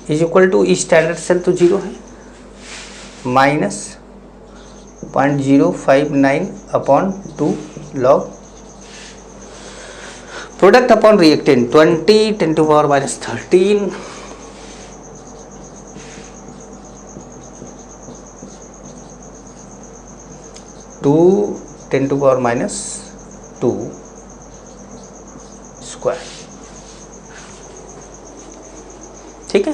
is equal to E standard cell तो 0 है, -0.059/2 log product upon reactant 20 10 to power -13 2 10 to power -2 square, ठीक है।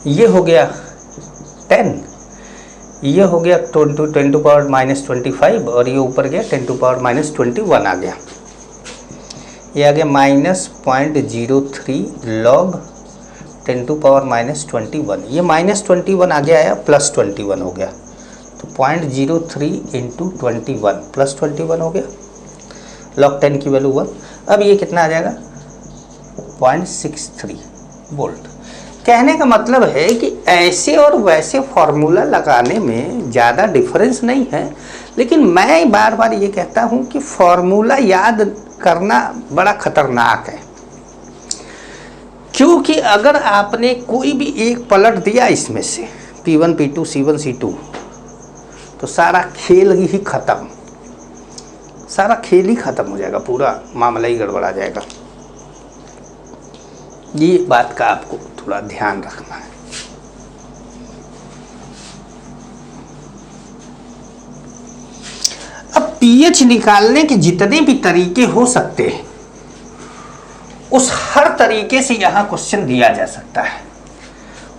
ये हो गया 10, ये हो गया 10 to power -25, और ये ऊपर गया 10 to power -21 आ गया, ये आ गया -0.03 log 10 to power -21, ये -21 आ गया या +21 हो गया, तो 0.03 × 21 +21 हो गया, log 10 की वैल्यू 1। अब ये कितना आ जाएगा 0.63 वोल्ट। कहने का मतलब है कि ऐसे और वैसे फॉर्मूला लगाने में ज़्यादा डिफरेंस नहीं है, लेकिन मैं बार बार ये कहता हूँ कि फॉर्मूला याद करना बड़ा खतरनाक है, क्योंकि अगर आपने कोई भी एक पलट दिया इसमें से P1 P2 C1 C2 तो सारा खेल ही खत्म, सारा खेल ही खत्म हो जाएगा, पूरा मामला ही गड़बड़ा जाएगा। ये बात का आपको थोड़ा ध्यान रखना है। अब पीएच निकालने के जितने भी तरीके हो सकते हैं, उस हर तरीके से यहां क्वेश्चन दिया जा सकता है।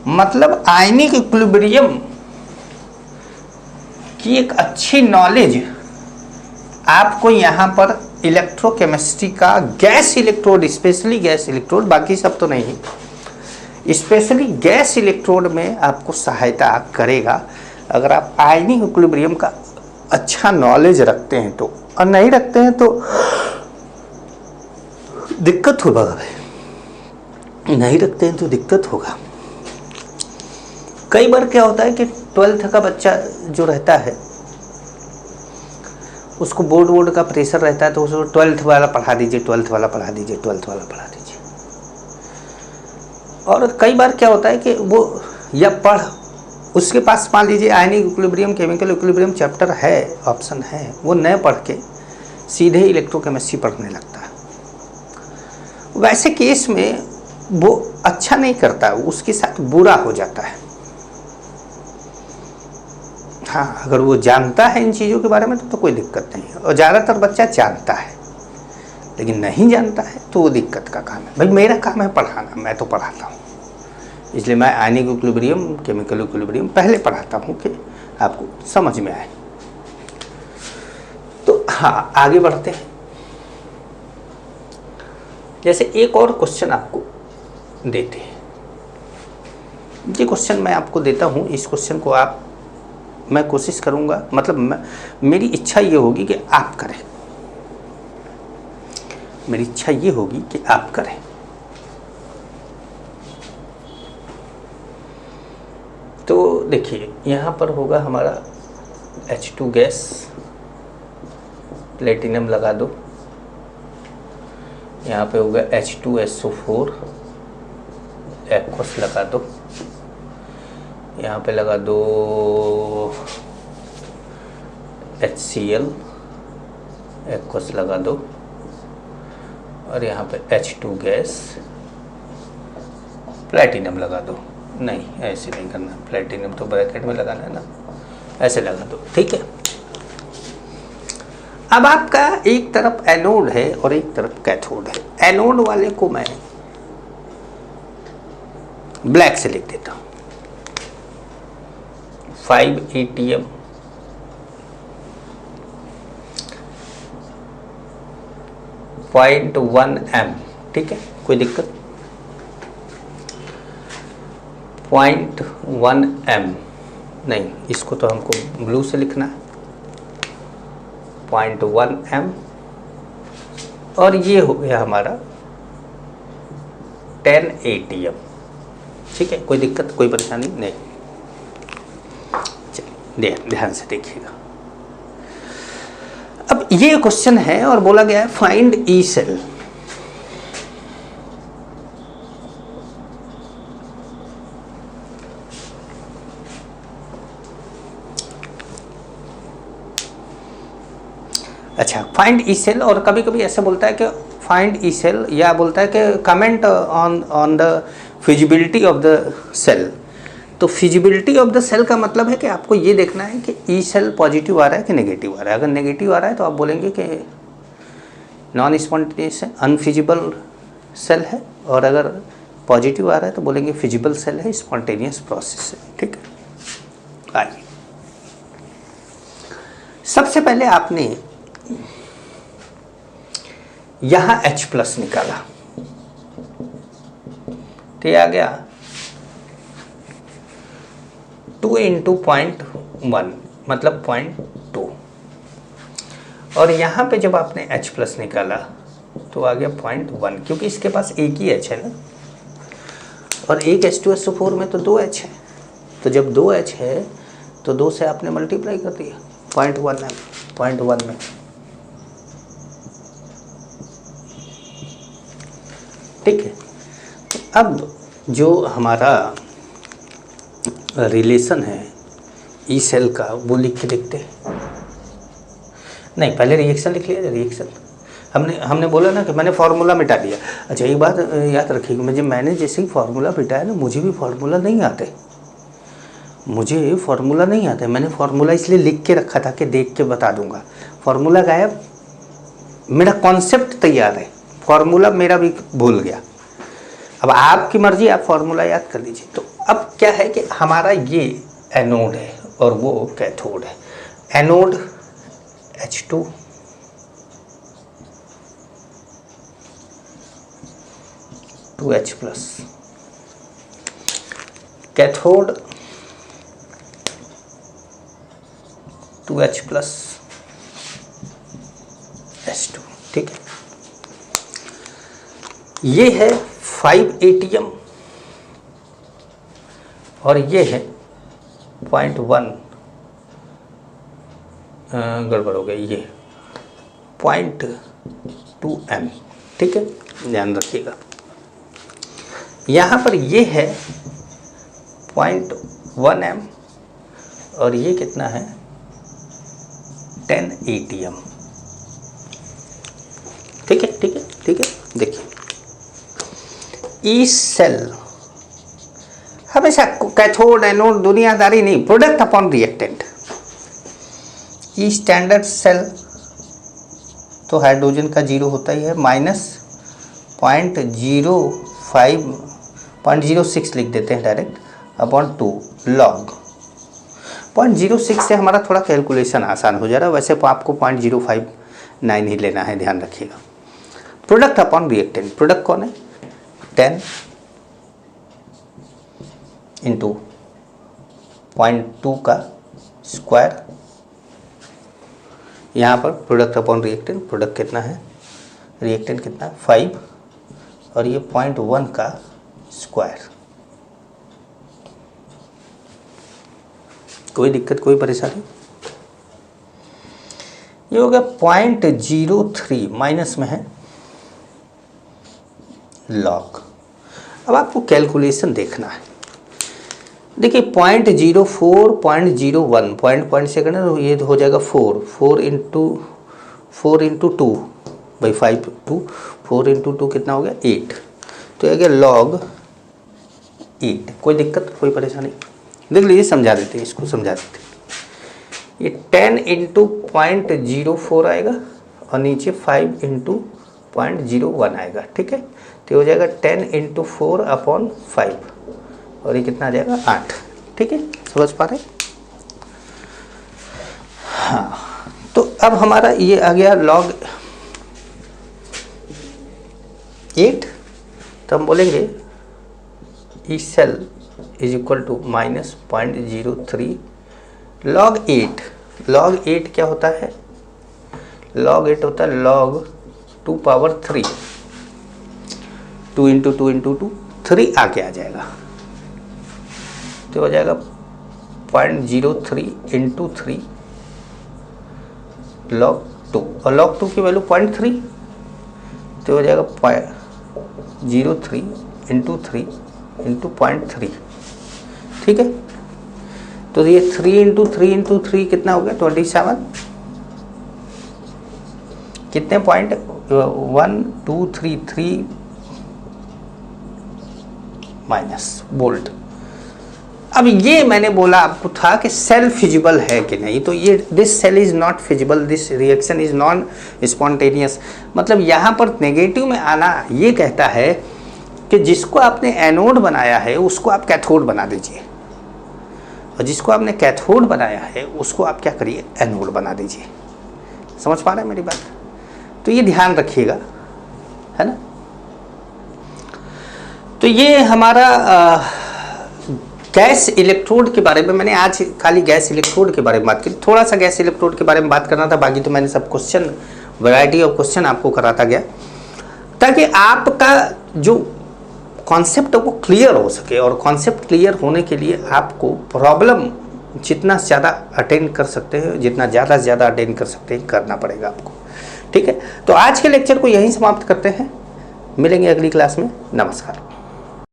मतलब आयनिक इक्विलिब्रियम की एक अच्छी नॉलेज आपको यहां पर इलेक्ट्रोकेमिस्ट्री का gas electrode, specially gas electrode, बाकी सब तो नहीं, स्पेशली गैस इलेक्ट्रोड में आपको सहायता करेगा अगर आप आयनिक इक्विलिब्रियम का अच्छा नॉलेज रखते हैं तो, और नहीं रखते हैं तो दिक्कत होगा, नहीं रखते हैं तो दिक्कत होगा। कई बार क्या होता है कि 12th का बच्चा जो रहता है उसको बोर्ड का प्रेशर रहता है, तो उसको 12th वाला पढ़ा दीजिए, 12th वाला पढ़ा दीजिए, 12th वाला पढ़ा दीजिए। और कई बार क्या होता है कि वो या पढ़ उसके पास मान लीजिए ionic equilibrium, chemical equilibrium chapter है, ऑप्शन है, वो न पढ़ के सीधे इलेक्ट्रोकेमिस्ट्री पढ़ने लगता है। वैसे केस में वो अच्छा नहीं करता, उसके साथ बुरा हो जाता है। हाँ, अगर वो जानता है इन चीज़ों के बारे में तो कोई दिक्कत नहीं है, और ज़्यादातर बच्चा जानता है, लेकिन नहीं जानता है तो वो दिक्कत का काम है। भाई मेरा काम है पढ़ाना, मैं तो पढ़ाता हूँ, इसलिए मैं आयनिक इक्विलिब्रियम, केमिकल इक्विलिब्रियम पहले पढ़ाता हूँ कि आपको समझ में आए। तो हाँ, आगे बढ़ते हैं। जैसे एक और क्वेश्चन आपको देते हैं, ये क्वेश्चन मैं आपको देता हूँ, इस क्वेश्चन को मैं कोशिश करूँगा, मतलब मेरी इच्छा ये होगी कि आप करें, मेरी इच्छा ये होगी कि आप करें। तो देखिए यहाँ पर होगा हमारा H2 गैस, प्लेटिनम लगा दो, यहाँ पे होगा H2SO4 एक्वस लगा दो, यहाँ पे लगा दो HCl एक्वस लगा दो, और यहाँ पे H2 गैस प्लेटिनम लगा दो। नहीं, ऐसे नहीं करना, प्लेटिनम तो ब्रैकेट में लगाना है ना, ऐसे लगा दो, ठीक है। अब आपका एक तरफ एनोड है और एक तरफ कैथोड है। एनोड वाले को मैं ब्लैक से लिख देता हूं, 5 ATM 0.1 M, ठीक है, कोई दिक्कत? 0.1 M नहीं, इसको तो हमको ब्लू से लिखना है, 0.1 M, और ये हो गया हमारा 10 ATM, ठीक है, कोई दिक्कत, कोई परेशानी नहीं। चलिए ध्यान से देखिएगा। अब ये क्वेश्चन है और बोला गया है फाइंड ई सेल। अच्छा, फाइंड ई सेल, और कभी कभी ऐसा बोलता है कि फाइंड ई सेल, या बोलता है कि comment on the feasibility of the cell. तो फिजिबिलिटी ऑफ द सेल का मतलब है कि आपको ये देखना है कि ई सेल पॉजिटिव आ रहा है कि नेगेटिव आ रहा है। अगर नेगेटिव आ रहा है तो आप बोलेंगे कि नॉन स्पॉन्टेनियस है, अनफिजिबल सेल है, और अगर पॉजिटिव आ रहा है तो बोलेंगे फिजिबल सेल है, स्पॉन्टेनियस प्रोसेस है, ठीक है। आइए, सबसे पहले आपने यहां H+ निकाला, तो ये आ गया 2 × 0.1 मतलब 0.2, और यहाँ पे जब आपने H+ निकाला तो आ गया 0.1, क्योंकि इसके पास एक ही H है ना, और एक H2SO4 में तो 2 H है, तो जब 2 H है तो 2 से आपने मल्टीप्लाई कर दिया 0.1 में, ठीक है। अब जो हमारा रिलेशन है ई सेल का वो लिख के देखते हैं। नहीं, पहले रिएक्शन लिख लिया, रिएक्शन हमने बोला ना कि मैंने फार्मूला मिटा दिया। अच्छा, एक बात याद रखिएगा, मैंने जैसे ही फार्मूला मिटाया ना, मुझे भी फार्मूला नहीं आते, मैंने फार्मूला इसलिए लिख के रखा था कि देख के बता दूंगा। फार्मूला गायब, मेरा कॉन्सेप्ट तैयार है, फार्मूला मेरा भी भूल गया। अब आपकी मर्जी, आप फार्मूला याद कर लीजिए। तो अब क्या है कि हमारा ये एनोड है और वो कैथोड है। Anode H2, H+, cathode 2H+, H2, ठीक है। ये है 5 ATM और ये है 0.1, गड़बड़ हो गई, ये 0.2 M, ठीक है, ध्यान रखिएगा। यहाँ पर ये है 0.1 M और ये कितना है 10 ATM, ठीक है, ठीक है, ठीक है। देखिए, ई सेल हमेशा कैथोड एनोड दुनियादारी नहीं, प्रोडक्ट अपॉन रिएक्टेंट। ई स्टैंडर्ड सेल तो हाइड्रोजन का 0 होता ही है, -0.06 लिख देते हैं डायरेक्ट, अपॉन 2 लॉग 0.06 से हमारा थोड़ा कैलकुलेशन आसान हो जा रहा है। वैसे तो आपको 0.059 ही लेना है, ध्यान रखिएगा। प्रोडक्ट अपॉन रिएक्टेंट, प्रोडक्ट कौन है 10 इंटू 0.2 का स्क्वायर, यहाँ पर प्रोडक्ट अपॉन रिएक्टेंट, प्रोडक्ट कितना है, रिएक्टेंट कितना है 5 और ये 0.1 का स्क्वायर। कोई दिक्कत कोई परेशानी? ये हो गया 0.03, माइनस में है लॉग। अब आपको कैलकुलेशन देखना है। देखिए 0.04, 0.01 पॉइंट सेकंड है, तो ये हो जाएगा 4 इंटू 2 बाई 5, 4 इंटू 2 कितना हो गया 8, तो ये गया लॉग 8। कोई दिक्कत कोई परेशानी? देख लीजिए, समझा देते हैं, इसको समझा देते हैं। ये 10 इंटू 0.04 आएगा और नीचे 5 इंटू 0.01 आएगा, ठीक है। तो हो जाएगा 10 इंटू 4 अपॉन 5 और ये कितना आ जाएगा 8, ठीक है। समझ पा रहे? हाँ, तो अब हमारा ये आ गया लॉग 8, तो हम बोलेंगे E cell is equal to minus 0.03 log 8। Log 8 क्या होता है? लॉग 8 होता है लॉग 2 पावर 3, 2 इंटू 2 इंटू 2, 3 आके आ जाएगा, तो हो जाएगा 0.03 इंटू 3 लॉग 2, और लॉग 2 की वैल्यू 0.3, तो हो जाएगा 0.03 इंटू 3 इंटू 0.3, ठीक है। तो ये 3 इंटू 3 इंटू 3 कितना हो गया 27, कितने पॉइंट 1 2 3 3 माइनस वोल्ट। अब ये मैंने बोला आपको था कि सेल फिजिबल है कि नहीं, तो ये this cell is not feasible, this reaction is non spontaneous. मतलब यहाँ पर नेगेटिव में आना ये कहता है कि जिसको आपने एनोड बनाया है उसको आप कैथोड बना दीजिए, और जिसको आपने कैथोड बनाया है उसको आप क्या करिए एनोड बना दीजिए। समझ पा रहे हैं मेरी बात? तो ये ध्यान रखिएगा, है ना। तो ये हमारा गैस इलेक्ट्रोड के बारे में, मैंने आज खाली गैस इलेक्ट्रोड के बारे में बात की, थोड़ा सा गैस इलेक्ट्रोड के बारे में बात करना था, बाकी तो मैंने सब क्वेश्चन, वैरायटी ऑफ क्वेश्चन आपको कराता गया ताकि आपका जो कॉन्सेप्ट है वो क्लियर हो सके। और कॉन्सेप्ट क्लियर होने के लिए आपको प्रॉब्लम जितना ज़्यादा अटेंड कर सकते हैं, जितना ज़्यादा से ज़्यादा अटेंड कर सकते हैं, करना पड़ेगा आपको, ठीक है। तो आज के लेक्चर को यहीं समाप्त करते हैं, मिलेंगे अगली क्लास में। नमस्कार।